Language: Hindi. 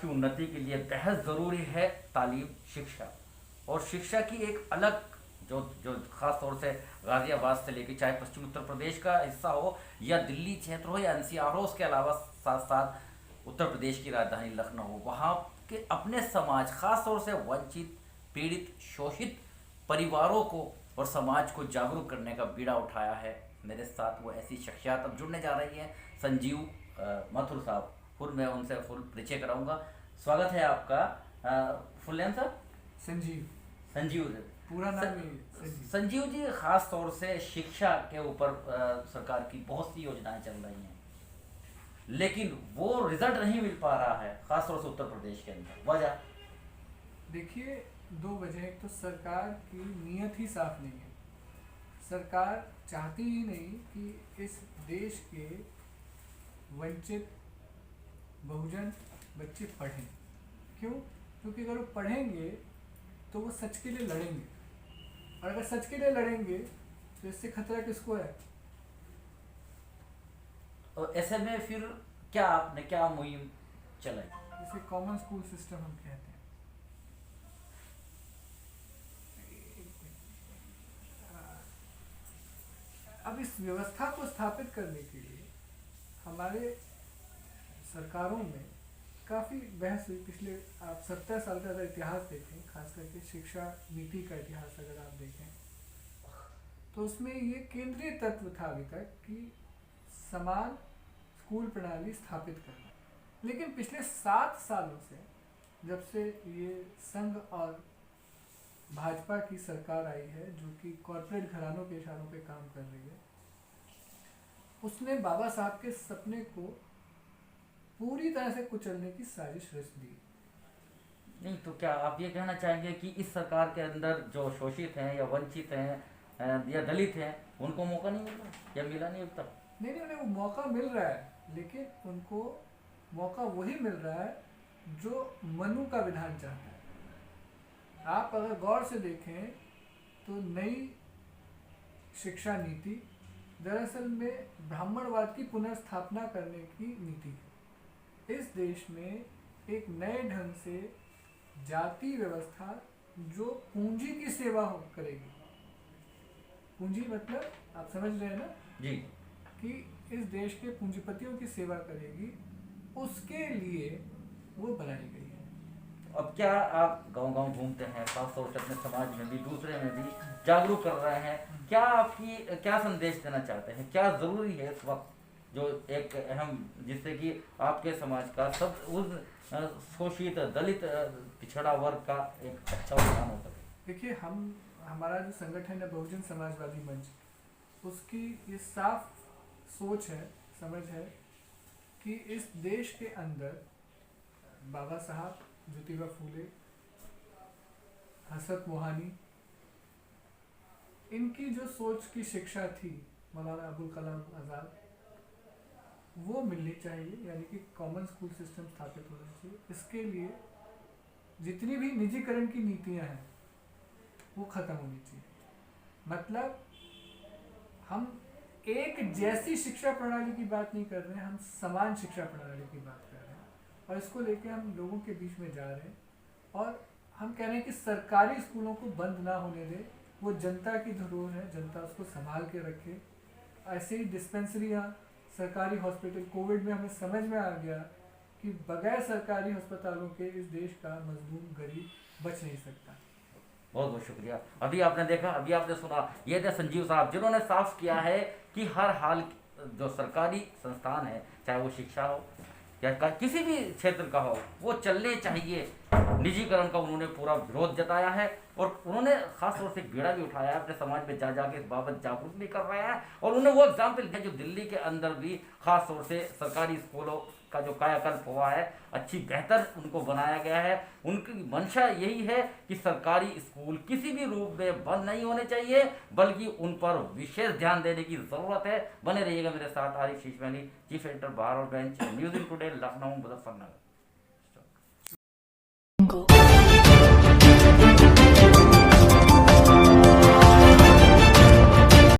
की उन्नति के लिए बेहद ज़रूरी है तालीम, शिक्षा। और शिक्षा की एक अलग जो जो खास तौर से गाज़ियाबाद से लेकर चाहे पश्चिमी उत्तर प्रदेश का हिस्सा हो या दिल्ली क्षेत्र हो या एनसीआर हो, उसके अलावा साथ साथ उत्तर प्रदेश की राजधानी लखनऊ हो, वहाँ के अपने समाज खास तौर से वंचित, पीड़ित, शोषित परिवारों को और समाज को जागरूक करने का बीड़ा उठाया है। मेरे साथ वो ऐसी शख्सियत अब जुड़ने जा रही हैं, संजीव मथुर साहब। फुल मैं उनसे फुल परिचय कराऊंगा। स्वागत है आपका। Full name sir? Sanjeev. Sanjeev ji, पूरा नाम ही संजीव। संजीव जी, खास तौर से शिक्षा के ऊपर सरकार की बहुत सी योजनाएं चल रही हैं, लेकिन वो रिजल्ट नहीं मिल पा रहा है, खास तौर से उत्तर प्रदेश के अंदर। वजह देखिए, दो वजह। एक तो सरकार की नीयत ही साफ नहीं है। सरकार चाहती ही नहीं कि इस देश के वंचित बहुजन बच्चे पढ़ें। क्यों? क्योंकि अगर वो पढ़ेंगे तो वो सच के लिए लड़ेंगे, और अगर सच के लिए लड़ेंगे तो इससे खतरा किसको है? और ऐसे में फिर क्या आपने क्या मुहिम चलाई? जिसे कॉमन स्कूल सिस्टम हम कहते हैं। अब इस व्यवस्था को स्थापित करने के लिए हमारे सरकारों में काफ़ी बहस हुई। पिछले आप 70 साल का अगर इतिहास देखें, खास करके शिक्षा नीति का इतिहास अगर आप देखें, तो उसमें ये केंद्रीय तत्व था अभी तक कि समान स्कूल प्रणाली स्थापित करना। लेकिन पिछले 7 सालों से, जब से ये संघ और भाजपा की सरकार आई है, जो कि कॉरपोरेट घरानों के इशारों पे काम कर रही है, उसने बाबा साहब के सपने को पूरी तरह से कुचलने की साजिश रच दी। नहीं तो क्या आप ये कहना चाहेंगे कि इस सरकार के अंदर जो शोषित हैं या वंचित हैं या दलित हैं, उनको मौका नहीं मिल रहा या मिला नहीं अब तक? नहीं, उन्हें वो मौका मिल रहा है, लेकिन उनको मौका वही मिल रहा है जो मनु का विधान चाहता है। आप अगर गौर से देखें तो नई शिक्षा नीति दरअसल में ब्राह्मणवाद की पुनर्स्थापना करने की नीति है। इस देश में एक नए ढंग से जाति व्यवस्था जो पूंजी की सेवा करेगी, पूंजी मतलब आप समझ रहे हैं ना जी, कि इस देश के पूंजीपतियों की सेवा करेगी, उसके लिए वो बनाई गई है। अब क्या आप गांव-गांव घूमते हैं, खास तौर से अपने समाज में भी, दूसरे में भी जागरूक कर रहे हैं, क्या आपकी क्या संदेश देना चाहते हैं? क्या ज़रूरी है इस वक्त जो एक अहम, जिससे कि आपके समाज का सब उस शोषित दलित पिछड़ा वर्ग का एक अच्छा उत्थान हो सके? देखिए, हमारा जो संगठन है बहुजन समाजवादी मंच, उसकी ये साफ सोच है, समझ है कि इस देश के अंदर बाबा साहब, ज्योतिबा फूले, हसरत मोहानी, इनकी जो सोच की शिक्षा थी, मौलाना अबुल कलाम आज़ाद, वो मिलनी चाहिए। यानी कि कॉमन स्कूल सिस्टम स्थापित होना चाहिए। इसके लिए जितनी भी निजीकरण की नीतियां हैं वो खत्म होनी चाहिए। मतलब हम एक जैसी शिक्षा प्रणाली की बात नहीं कर रहे हैं, हम समान शिक्षा प्रणाली की बात कर रहे हैं, और इसको लेके हम लोगों के बीच में जा रहे हैं। और हम कह रहे हैं कि सरकारी स्कूलों को बंद ना होने दें, वो जनता की धरोहर है, जनता उसको संभाल के रखे। ऐसे ही डिस्पेंसरियाँ, सरकारी हॉस्पिटल, कोविड में हमें समझ में आ गया कि बगैर सरकारी अस्पतालों के इस देश का मजलूम गरीब बच नहीं सकता। बहुत बहुत शुक्रिया। अभी आपने देखा, अभी आपने सुना, ये थे संजीव साहब, जिन्होंने साफ किया है कि हर हाल जो सरकारी संस्थान है, चाहे वो शिक्षा हो या किसी भी क्षेत्र का हो, वो चलने चाहिए। निजीकरण का उन्होंने पूरा विरोध जताया है, और उन्होंने खास तौर से बीड़ा भी उठाया है, अपने समाज में जा के इस बाबत जागरूक भी कर रहे हैं। और उन्होंने वो एग्जाम्पल दिया जो दिल्ली के अंदर भी खास तौर से सरकारी स्कूलों का जो कायाकल्प हुआ है, अच्छी बेहतर उनको बनाया गया है। उनकी मंशा यही है कि सरकारी स्कूल किसी भी रूप में बंद नहीं होने चाहिए, बल्कि उन पर विशेष ध्यान देने की ज़रूरत है। बने रहिएगा मेरे साथ। आरिफ शीशवानी, चीफ एडिटर, बाहर और bench, news in today, Lucknow, Muzaffarnagar.